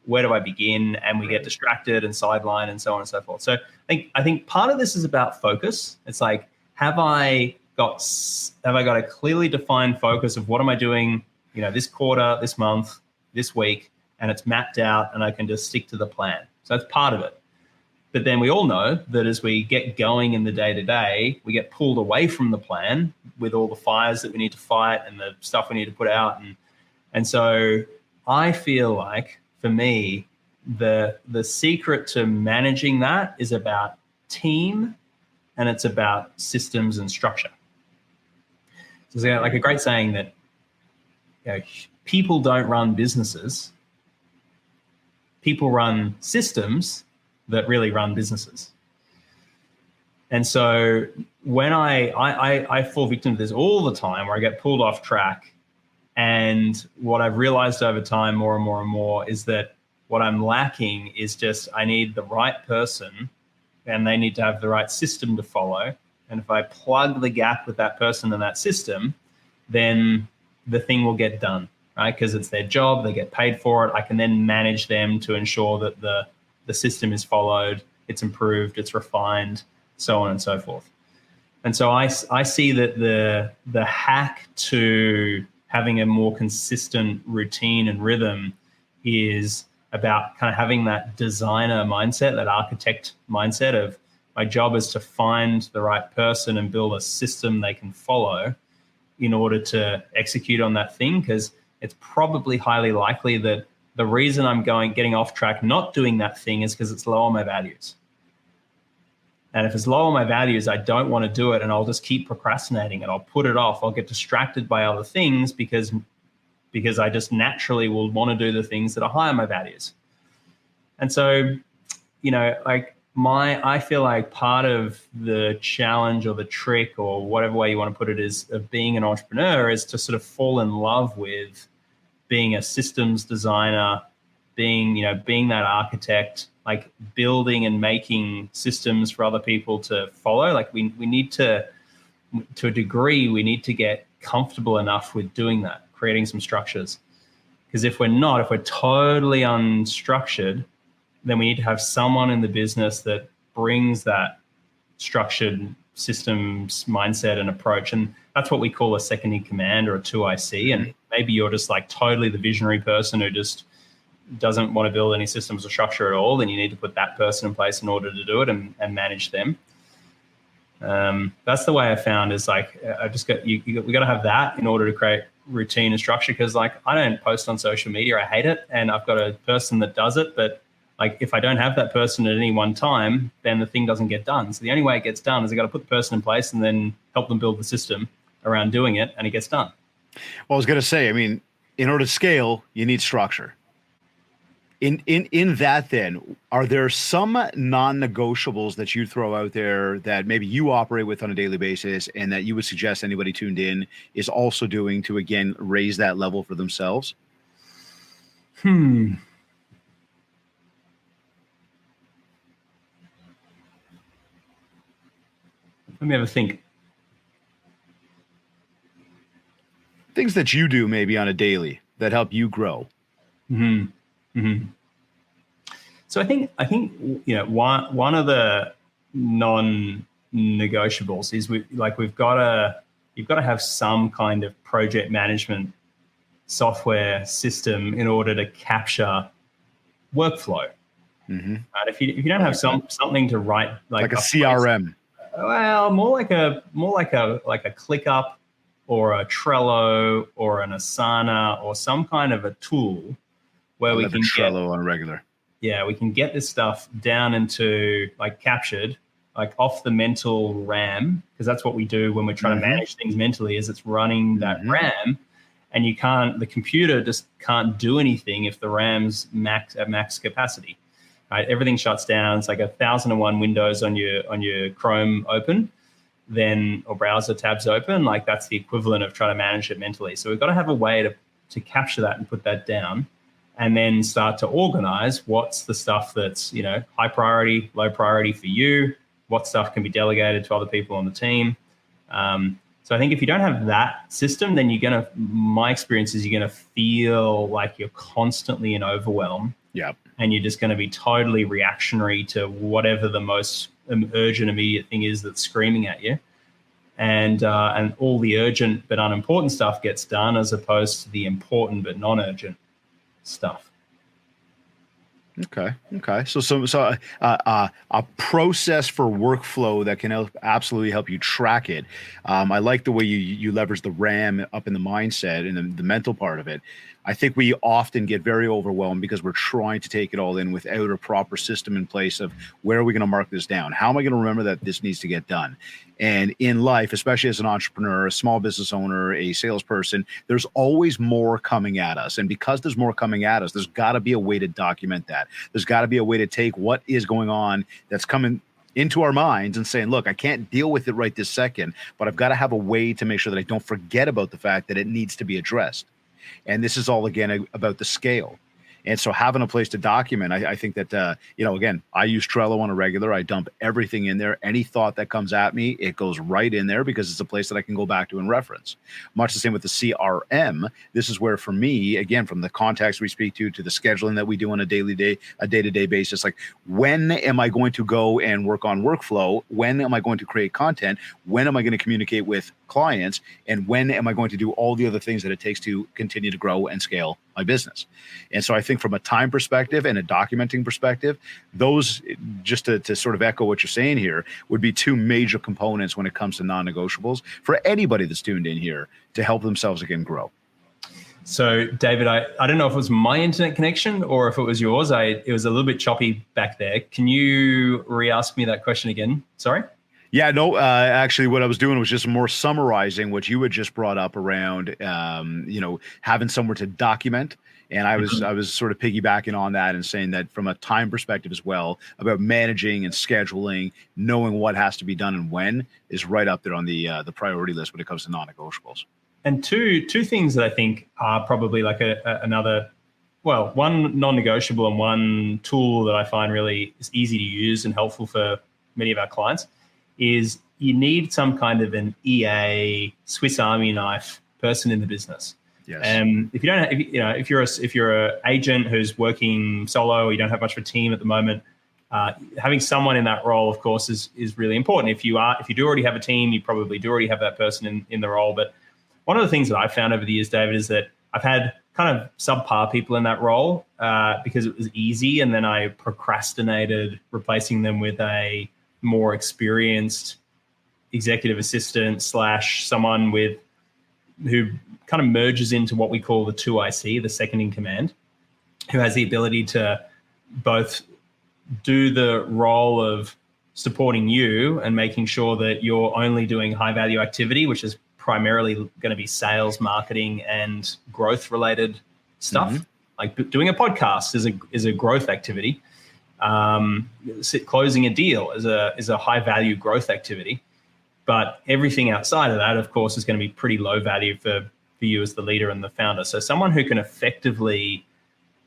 where do I begin? And we get distracted and sidelined and so on and so forth. So I think part of this is about focus. It's like, have I got a clearly defined focus of what am I doing, you know, this quarter, this month, this week, and it's mapped out, and I can just stick to the plan. So that's part of it. But then we all know that as we get going in the day-to-day, we get pulled away from the plan with all the fires that we need to fight and the stuff we need to put out. And so I feel like, for me, the secret to managing that is about team, and it's about systems and structure. So it's like a great saying that, you know, people don't run businesses. People run systems that really run businesses. And so when I fall victim to this all the time, where I get pulled off track. And what I've realized over time more and more and more is that what I'm lacking is just, I need the right person, and they need to have the right system to follow. And if I plug the gap with that person and that system, then the thing will get done, right? Because it's their job, they get paid for it. I can then manage them to ensure that the system is followed, it's improved, it's refined, so on and so forth. And so I see that the hack to having a more consistent routine and rhythm is about kind of having that designer mindset, that architect mindset of, my job is to find the right person and build a system they can follow in order to execute on that thing. Because it's probably highly likely that the reason I'm getting off track, not doing that thing, is because it's low on my values. And if it's low on my values, I don't want to do it, and I'll just keep procrastinating, and I'll put it off. I'll get distracted by other things because I just naturally will want to do the things that are high on my values. And so, you know, like, I feel like part of the challenge or the trick, or whatever way you want to put it, is of being an entrepreneur, is to sort of fall in love with being a systems designer, being that architect, like building and making systems for other people to follow. Like we need to a degree, we need to get comfortable enough with doing that, creating some structures. Because if we're totally unstructured, then we need to have someone in the business that brings that structured systems mindset and approach. And that's what we call a second in command, or a 2IC. And maybe you're just like totally the visionary person who just doesn't want to build any systems or structure at all. Then you need to put that person in place in order to do it and manage them. That's the way I found, is like, we got to have that in order to create routine and structure. Because like, I don't post on social media. I hate it. And I've got a person that does it, but like, if I don't have that person at any one time, then the thing doesn't get done. So the only way it gets done is I got to put the person in place and then help them build the system around doing it, and it gets done. Well, I was going to say, I mean, in order to scale, you need structure. In that then, are there some non-negotiables that you throw out there that maybe you operate with on a daily basis and that you would suggest anybody tuned in is also doing to, again, raise that level for themselves? Let me have a think. Things that you do maybe on a daily that help you grow. So I think one of the non-negotiables is you've got to have some kind of project management software system in order to capture workflow. Right? If you don't have something to write like a CRM, well, more like a ClickUp or a Trello or an Asana or some kind of a tool where we can Trello on a regular. Yeah, we can get this stuff down into captured, off the mental RAM, because that's what we do when we're trying to manage things mentally, is it's running that RAM, and the computer just can't do anything if the RAM's at max capacity. Right? Everything shuts down. It's like 1,001 windows on your Chrome open, or browser tabs open. That's the equivalent of trying to manage it mentally. So we've got to have a way to capture that and put that down, and then start to organize what's the stuff that's, high priority, low priority for you, what stuff can be delegated to other people on the team. So I think if you don't have that system, then my experience is you're going to feel like you're constantly in overwhelm. Yep. And you're just going to be totally reactionary to whatever the most urgent, immediate thing is that's screaming at you. And all the urgent but unimportant stuff gets done, as opposed to the important but non-urgent stuff. Okay. So a process for workflow that can absolutely help you track it. I like the way you leverage the RAM up in the mindset and the mental part of it. I think we often get very overwhelmed because we're trying to take it all in without a proper system in place of where are we going to mark this down? How am I going to remember that this needs to get done? And in life, especially as an entrepreneur, a small business owner, a salesperson, there's always more coming at us. And because there's more coming at us, there's got to be a way to document that. There's got to be a way to take what is going on that's coming into our minds and saying, look, I can't deal with it right this second, but I've got to have a way to make sure that I don't forget about the fact that it needs to be addressed. And this is all, again, about the scale. And so having a place to document, I think that, again, I use Trello on a regular. I dump everything in there. Any thought that comes at me, it goes right in there because it's a place that I can go back to and reference. Much the same with the CRM. This is where, for me, again, from the context we speak to the scheduling that we do on a day-to-day basis, like, when am I going to go and work on workflow? When am I going to create content? When am I going to communicate with clients? And when am I going to do all the other things that it takes to continue to grow and scale my business? And so I think from a time perspective and a documenting perspective, those, just to sort of echo what you're saying here, would be two major components when it comes to non-negotiables for anybody that's tuned in here to help themselves, again, grow. So, David, I don't know if it was my internet connection or if it was yours. It was a little bit choppy back there. Can you re-ask me that question again? Sorry? Yeah, no, actually what I was doing was just more summarizing what you had just brought up around, having somewhere to document. And I was sort of piggybacking on that and saying that from a time perspective as well, about managing and scheduling, knowing what has to be done and when is right up there on the priority list when it comes to non-negotiables. And two things that I think are probably like one non-negotiable and one tool that I find really is easy to use and helpful for many of our clients is you need some kind of an EA Swiss Army knife person in the business. Yes. If you don't, if you're an agent who's working solo, or you don't have much of a team at the moment, having someone in that role, of course, is really important. If you do already have a team, you probably do already have that person in the role. But one of the things that I've found over the years, David, is that I've had kind of subpar people in that role because it was easy, and then I procrastinated replacing them with a more experienced executive assistant / someone who kind of merges into what we call the 2IC, the second in command, who has the ability to both do the role of supporting you and making sure that you're only doing high value activity, which is primarily going to be sales, marketing, and growth related stuff. Like doing a podcast is a growth activity. Closing a deal is a high value growth activity. But everything outside of that, of course, is going to be pretty low value for you as the leader and the founder. So someone who can effectively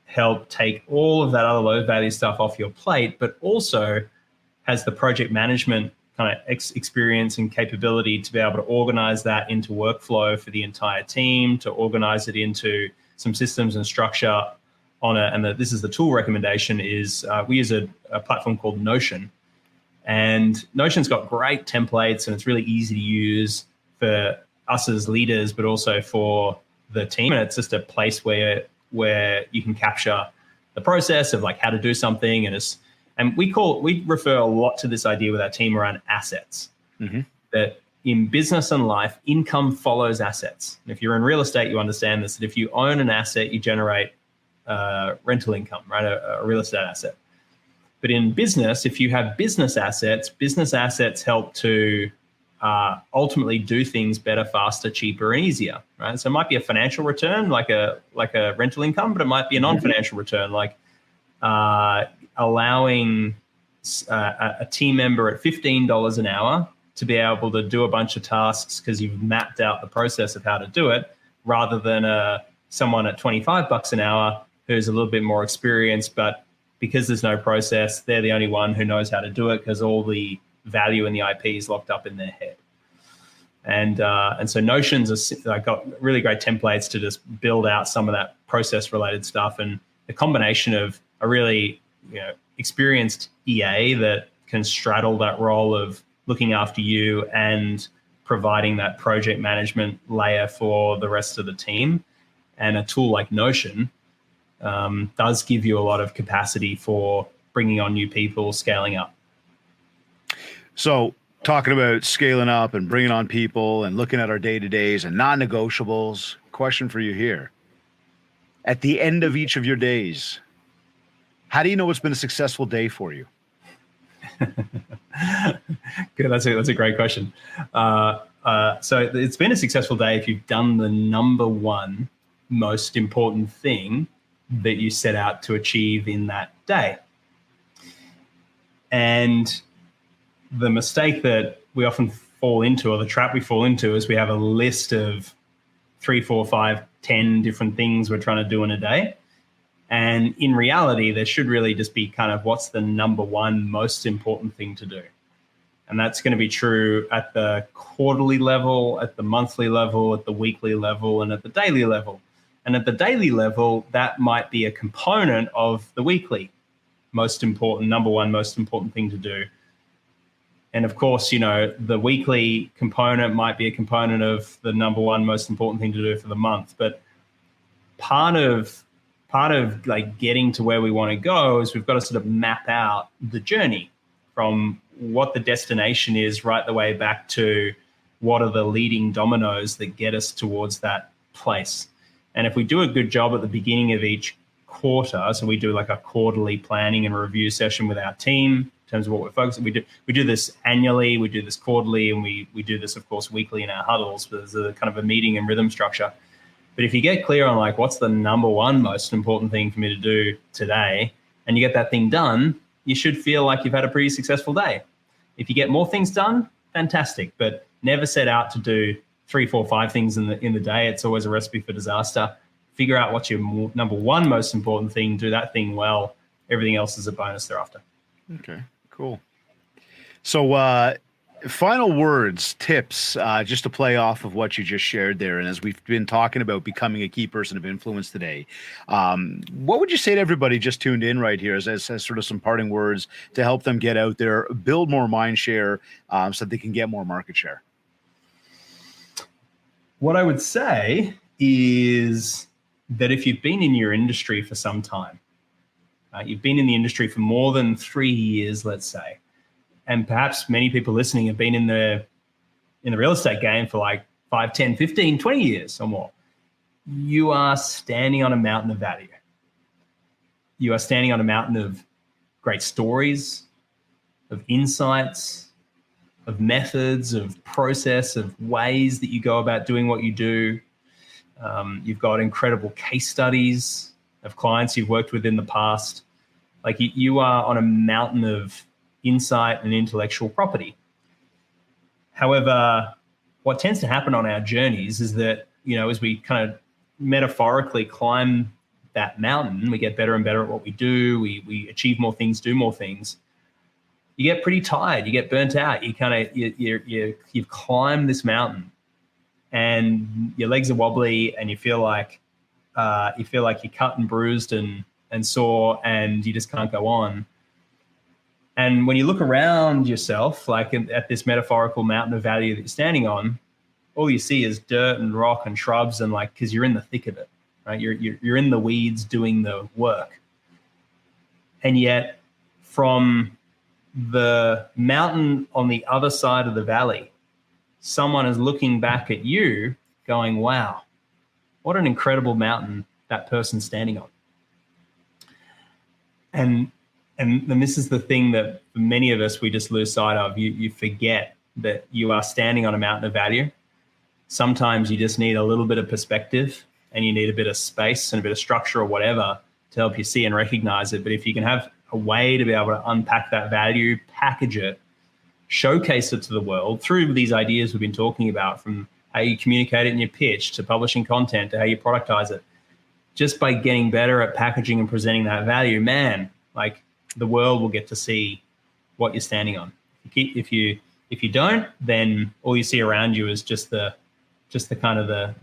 help take all of that other low value stuff off your plate, but also has the project management kind of experience and capability to be able to organize that into workflow for the entire team, to organize it into some systems and structure this is the tool recommendation is we use a platform called Notion. And Notion's got great templates and it's really easy to use for us as leaders, but also for the team. And it's just a place where you can capture the process of like how to do something. And we refer a lot to this idea with our team around assets. Mm-hmm. That in business and life, income follows assets. And if you're in real estate, you understand this, that if you own an asset, you generate rental income, right? A real estate asset. But in business, if you have business assets help to ultimately do things better, faster, cheaper, and easier, right? So it might be a financial return, like a rental income, but it might be a non-financial return, like allowing a team member at $15 an hour to be able to do a bunch of tasks because you've mapped out the process of how to do it, rather than someone at $25 an hour who's a little bit more experienced, but because there's no process, they're the only one who knows how to do it because all the value in the IP is locked up in their head. And so Notion's got really great templates to just build out some of that process-related stuff, and the combination of a really experienced EA that can straddle that role of looking after you and providing that project management layer for the rest of the team, and a tool like Notion does give you a lot of capacity for bringing on new people, scaling up. So talking about scaling up and bringing on people and looking at our day-to-days and non-negotiables, question for you here. At the end of each of your days, how do you know it's been a successful day for you? Good. That's a great question. So it's been a successful day if you've done the number one most important thing that you set out to achieve in that day. And the mistake that we often fall into, or the trap we fall into, is we have a list of 3, 4, 5, 10 different things we're trying to do in a day. And in reality, there should really just be kind of what's the number one most important thing to do. And that's going to be true at the quarterly level, at the monthly level, at the weekly level, and at the daily level. And at the daily level, that might be a component of the weekly number one most important thing to do. And of course, the weekly component might be a component of the number one most important thing to do for the month. But part of like getting to where we want to go is we've got to sort of map out the journey from what the destination is right the way back to what are the leading dominoes that get us towards that place. And if we do a good job at the beginning of each quarter, so we do like a quarterly planning and review session with our team in terms of what we're focusing. We do this annually, we do this quarterly, and we do this, of course, weekly in our huddles. But there's a kind of a meeting and rhythm structure. But if you get clear on like what's the number one most important thing for me to do today, and you get that thing done, you should feel like you've had a pretty successful day. If you get more things done, fantastic. But never set out to do 3, 4, 5 things in the day. It's always a recipe for disaster. Figure out what's your number one most important thing. Do that thing well. Everything else is a bonus thereafter. Okay, cool. So final words, tips, just to play off of what you just shared there. And as we've been talking about becoming a key person of influence today, what would you say to everybody just tuned in right here as sort of some parting words to help them get out there, build more mind share so that they can get more market share? What I would say is that if you've been in your industry for some time, you've been in the industry for more than 3 years, let's say, and perhaps many people listening have been in the real estate game for like 5, 10, 15, 20 years or more, you are standing on a mountain of value. You are standing on a mountain of great stories, of insights, of methods, of process, of ways that you go about doing what you do. You've got incredible case studies. of clients you've worked with in the past. Like you are on a mountain of insight and intellectual property. However, what tends to happen on our journeys is that, as we kind of metaphorically climb that mountain, we get better and better at what we do. We achieve more things, do more things. You get pretty tired. You get burnt out. You've climbed this mountain, and your legs are wobbly, and you feel like you're cut and bruised and sore, and you just can't go on. And when you look around yourself, like at this metaphorical mountain of value that you're standing on, all you see is dirt and rock and shrubs, and because you're in the thick of it, right? You're in the weeds doing the work. And yet from the mountain on the other side of the valley, someone is looking back at you going, wow, what an incredible mountain that person's standing on. And this is the thing that for many of us, we just lose sight of. You forget that you are standing on a mountain of value. Sometimes you just need a little bit of perspective, and you need a bit of space and a bit of structure or whatever to help you see and recognize it. But if you can have a way to be able to unpack that value, package it, showcase it to the world through these ideas we've been talking about, from how you communicate it in your pitch to publishing content to how you productize it, just by getting better at packaging and presenting that value, man, like the world will get to see what you're standing on. If you don't, then all you see around you is just the kind of the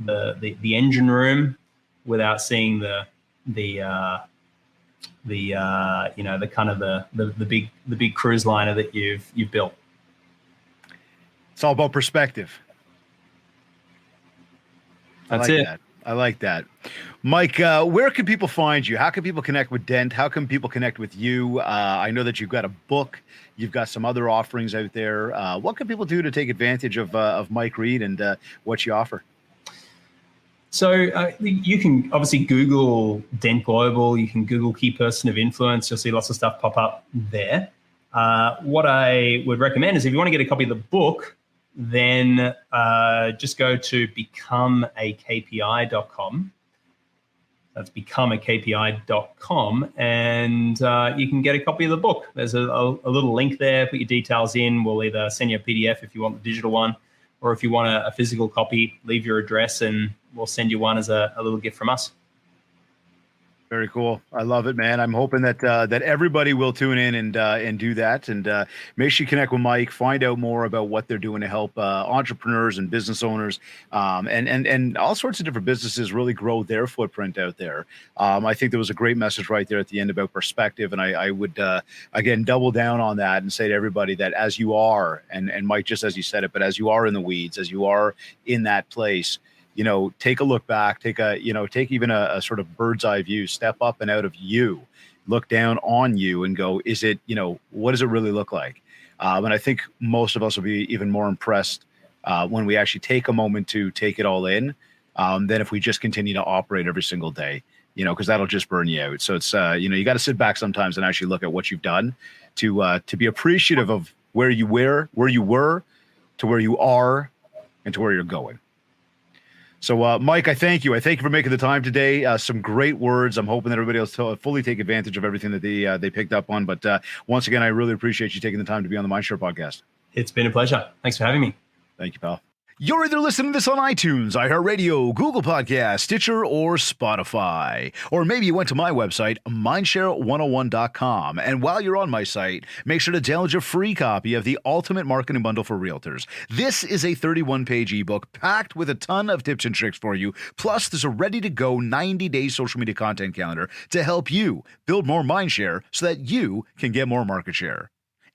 engine room, without seeing the big cruise liner that you've built. It's all about perspective. That's it. That. I like that. Mike, where can people find you? How can people connect with Dent? How can people connect with you? I know that you've got a book. You've got some other offerings out there. What can people do to take advantage of Mike Reid and what you offer? So you can obviously Google Dent Global. You can Google Key Person of Influence. You'll see lots of stuff pop up there. What I would recommend is, if you want to get a copy of the book, then just go to becomeakpi.com. That's becomeakpi.com, and you can get a copy of the book. There's a little link there. Put your details in. We'll either send you a PDF if you want the digital one, or if you want a physical copy, leave your address and we'll send you one as a little gift from us. Very cool. I love it, man. I'm hoping that that everybody will tune in and do that, and make sure you connect with Mike, find out more about what they're doing to help entrepreneurs and business owners, and all sorts of different businesses really grow their footprint out there. I think there was a great message right there at the end about perspective, and I would again double down on that and say to everybody that as you are, and Mike, just as you said it, but as you are in the weeds, as you are in that place, take a look back, take even a sort of bird's eye view, step up and out of you, look down on you and go, is it, what does it really look like? And I think most of us will be even more impressed when we actually take a moment to take it all in, than if we just continue to operate every single day, because that'll just burn you out. So it's, you got to sit back sometimes and actually look at what you've done to be appreciative of where you were, to where you are, and to where you're going. So, Mike, I thank you. I thank you for making the time today. Some great words. I'm hoping that everybody else fully take advantage of everything that they picked up on. But once again, I really appreciate you taking the time to be on the Mindshare podcast. It's been a pleasure. Thanks for having me. Thank you, pal. You're either listening to this on iTunes, iHeartRadio, Google Podcasts, Stitcher, or Spotify. Or maybe you went to my website, mindshare101.com. And while you're on my site, make sure to download your free copy of the Ultimate Marketing Bundle for Realtors. This is a 31-page ebook packed with a ton of tips and tricks for you. Plus, there's a ready-to-go 90-day social media content calendar to help you build more mindshare so that you can get more market share.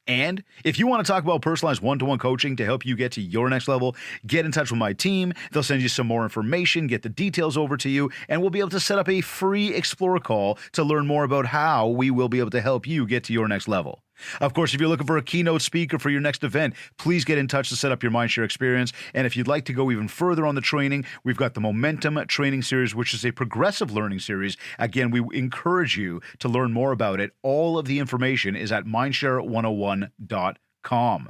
And if you want to talk about personalized one-to-one coaching to help you get to your next level, get in touch with my team. They'll send you some more information, get the details over to you, and we'll be able to set up a free Explore call to learn more about how we will be able to help you get to your next level. Of course, if you're looking for a keynote speaker for your next event, please get in touch to set up your Mindshare experience. And if you'd like to go even further on the training, we've got the Momentum Training Series, which is a progressive learning series. Again, we encourage you to learn more about it. All of the information is at mindshare101.com.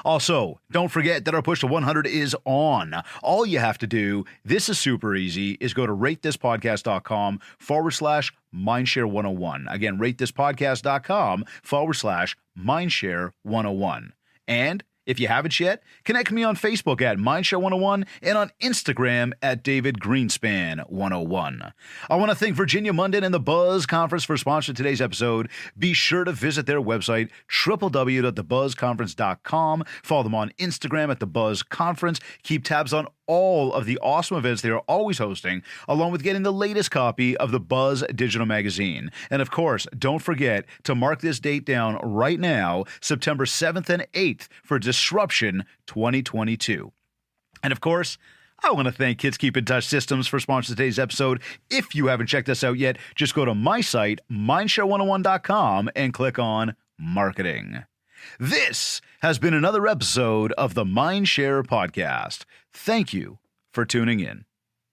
Also, don't forget that our push to 100 is on. All you have to do, this is super easy, is go to ratethispodcast.com/mindshare101. Again, ratethispodcast.com/mindshare101. And if you haven't yet, connect me on Facebook at Mindshare101 and on Instagram at David Greenspan 101. I want to thank Virginia Munden and the Buzz Conference for sponsoring today's episode. Be sure to visit their website, www.thebuzzconference.com. Follow them on Instagram at The Buzz Conference. Keep tabs on all of the awesome events they are always hosting, along with getting the latest copy of the Buzz digital magazine. And of course, don't forget to mark this date down right now, September 7th and 8th for Disruption 2022. And of course, I want to thank Kids Keep in Touch Systems for sponsoring today's episode. If you haven't checked us out yet, just go to my site, mindshare101.com, and click on Marketing. This has been another episode of the Mindshare Podcast. Thank you for tuning in.